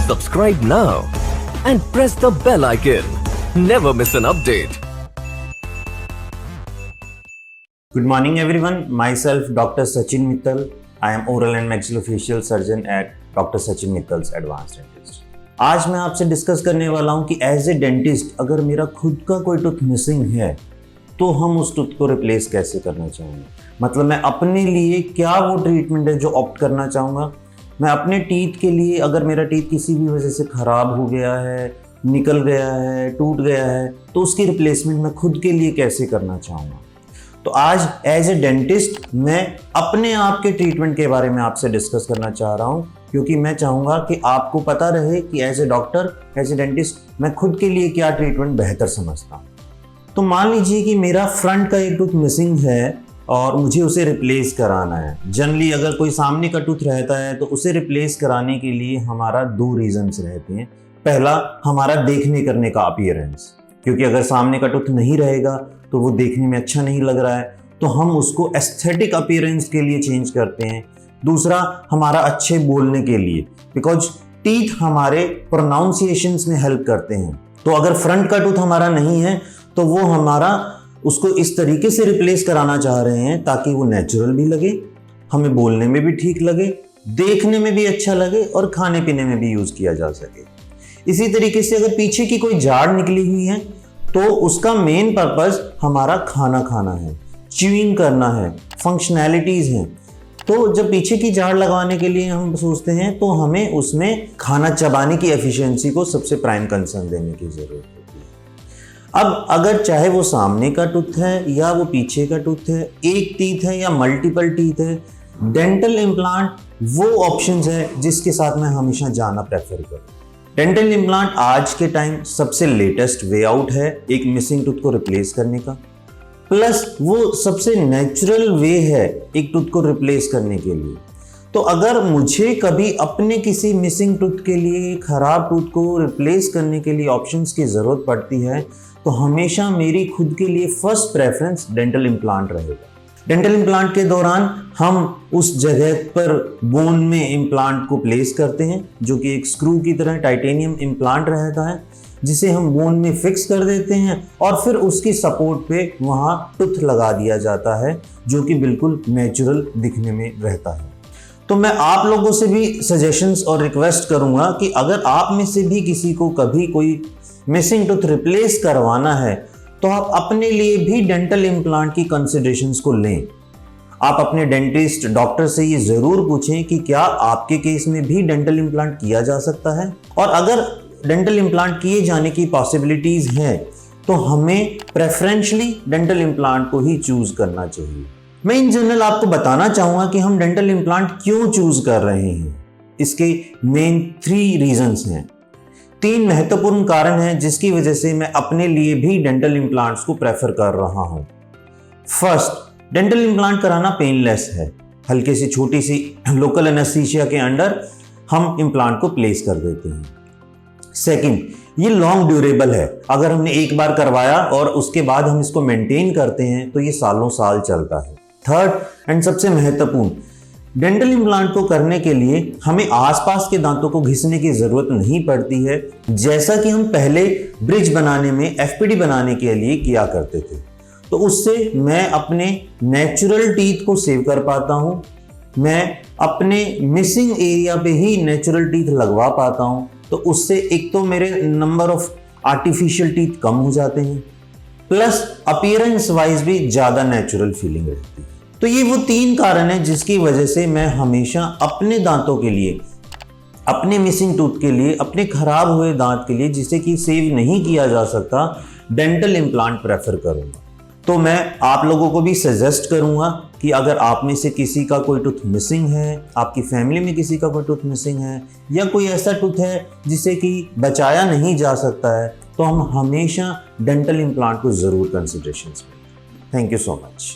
Subscribe now and press the bell icon. Never miss an update. Good morning everyone. Myself Dr. Sachin Mittal. I am oral and maxillofacial surgeon at Dr. Sachin Mittal's Advanced Dentist. आज मैं आपसे discuss करने वाला हूँ कि as a dentist अगर मेरा खुद का कोई टूथ मिसिंग है तो हम उस टूथ को रिप्लेस कैसे करना चाहेंगे। मतलब मैं अपने लिए क्या वो ट्रीटमेंट है जो ऑप्ट करना चाहूँगा। मैं अपने टीथ के लिए अगर मेरा टीथ किसी भी वजह से ख़राब हो गया है, निकल गया है, टूट गया है, तो उसकी रिप्लेसमेंट मैं खुद के लिए कैसे करना चाहूँगा। तो आज एज ए डेंटिस्ट मैं अपने आप के ट्रीटमेंट के बारे में आपसे डिस्कस करना चाह रहा हूँ, क्योंकि मैं चाहूँगा कि आपको पता रहे कि as a doctor, as a dentist मैं खुद के लिए क्या ट्रीटमेंट बेहतर समझता हूँ। तो मान लीजिए कि मेरा फ्रंट का एक टूथ मिसिंग है और मुझे उसे रिप्लेस कराना है। जनरली अगर कोई सामने का टूथ रहता है तो उसे रिप्लेस कराने के लिए हमारा दो रीजंस रहते हैं। पहला, हमारा देखने करने का अपीयरेंस, क्योंकि अगर सामने का टूथ नहीं रहेगा तो वो देखने में अच्छा नहीं लग रहा है, तो हम उसको एस्थेटिक अपीयरेंस के लिए चेंज करते हैं। दूसरा, हमारा अच्छे बोलने के लिए, बिकॉज टीथ हमारे प्रोनाउंसिएशंस में हेल्प करते हैं। तो अगर फ्रंट का टूथ हमारा नहीं है तो वो हमारा उसको इस तरीके से रिप्लेस कराना चाह रहे हैं ताकि वो नेचुरल भी लगे, हमें बोलने में भी ठीक लगे, देखने में भी अच्छा लगे और खाने पीने में भी यूज किया जा सके। इसी तरीके से अगर पीछे की कोई जाड़ निकली हुई है तो उसका मेन पर्पस हमारा खाना खाना है, च्यूइंग करना है, फंक्शनैलिटीज हैं। तो जब पीछे की जाड़ लगाने के लिए हम सोचते हैं तो हमें उसमें खाना चबाने की एफिशिएंसी को सबसे प्राइम कंसर्न देने की जरूरत होती है। अब अगर चाहे वो सामने का टूथ है या वो पीछे का टूथ है, एक टीथ है या मल्टीपल टीथ है, डेंटल इम्प्लांट वो ऑप्शंस है जिसके साथ मैं हमेशा जाना प्रेफर करूँ। डेंटल इम्प्लांट आज के टाइम सबसे लेटेस्ट वे आउट है एक मिसिंग टूथ को रिप्लेस करने का, प्लस वो सबसे नेचुरल वे है एक टूथ को रिप्लेस करने के लिए। तो अगर मुझे कभी अपने किसी मिसिंग टूथ के लिए, खराब टूथ को रिप्लेस करने के लिए ऑप्शंस की ज़रूरत पड़ती है तो हमेशा मेरी खुद के लिए फर्स्ट प्रेफरेंस डेंटल इम्प्लांट रहेगा। डेंटल इम्प्लांट के दौरान हम उस जगह पर बोन में इम्प्लांट को प्लेस करते हैं, जो कि एक स्क्रू की तरह टाइटेनियम इम्प्लांट रहता है, जिसे हम बोन में फिक्स कर देते हैं और फिर उसकी सपोर्ट पे वहाँ टूथ लगा दिया जाता है, जो कि बिल्कुल नेचुरल दिखने में रहता है। तो मैं आप लोगों से भी सजेशंस और रिक्वेस्ट करूँगा कि अगर आप में से भी किसी को कभी कोई मिसिंग टूथ रिप्लेस करवाना है तो आप अपने लिए भी डेंटल इम्प्लांट की कंसिडरेशंस को लें। आप अपने डेंटिस्ट डॉक्टर से ये ज़रूर पूछें कि क्या आपके केस में भी डेंटल इम्प्लांट किया जा सकता है, और अगर डेंटल इम्प्लांट किए जाने की पॉसिबिलिटीज़ हैं तो हमें प्रेफरेंशली डेंटल इम्प्लांट को ही चूज़ करना चाहिए। मैं इन जनरल आपको बताना चाहूँगा कि हम डेंटल इम्प्लांट क्यों चूज़ कर रहे हैं। इसके मेन 3 रीजंस हैं, 3 महत्वपूर्ण कारण हैं जिसकी वजह से मैं अपने लिए भी डेंटल इम्प्लांट्स को प्रेफर कर रहा हूं। फर्स्ट, डेंटल इम्प्लांट कराना पेनलेस है। हल्के सी छोटी सी लोकल एनेस्थीसिया के अंडर हम इम्प्लांट को प्लेस कर देते हैं। सेकंड, ये लॉन्ग ड्यूरेबल है। अगर हमने एक बार करवाया और उसके बाद हम इसको मेंटेन करते हैं तो ये सालों साल चलता है। थर्ड एंड सबसे महत्वपूर्ण, डेंटल इम्प्लांट को करने के लिए हमें आसपास के दांतों को घिसने की ज़रूरत नहीं पड़ती है, जैसा कि हम पहले ब्रिज बनाने में, एफपीडी बनाने के लिए किया करते थे। तो उससे मैं अपने नेचुरल टीथ को सेव कर पाता हूँ, मैं अपने मिसिंग एरिया पे ही नेचुरल टीथ लगवा पाता हूँ। तो उससे एक तो मेरे नंबर ऑफ आर्टिफिशियल टीथ कम हो जाते हैं, प्लस अपीयरेंस वाइज भी ज़्यादा नेचुरल फीलिंग रहती है। तो ये वो 3 कारण हैं जिसकी वजह से मैं हमेशा अपने दांतों के लिए, अपने मिसिंग टूथ के लिए, अपने खराब हुए दांत के लिए जिसे कि सेव नहीं किया जा सकता, डेंटल इम्प्लांट प्रेफर करूंगा। तो मैं आप लोगों को भी सजेस्ट करूंगा कि अगर आप में से किसी का कोई टूथ मिसिंग है, आपकी फैमिली में किसी का कोई टूथ मिसिंग है, या कोई ऐसा टूथ है जिसे कि बचाया नहीं जा सकता है, तो हम हमेशा डेंटल इम्प्लांट को ज़रूर कंसिडरेशन में। Thank you so much.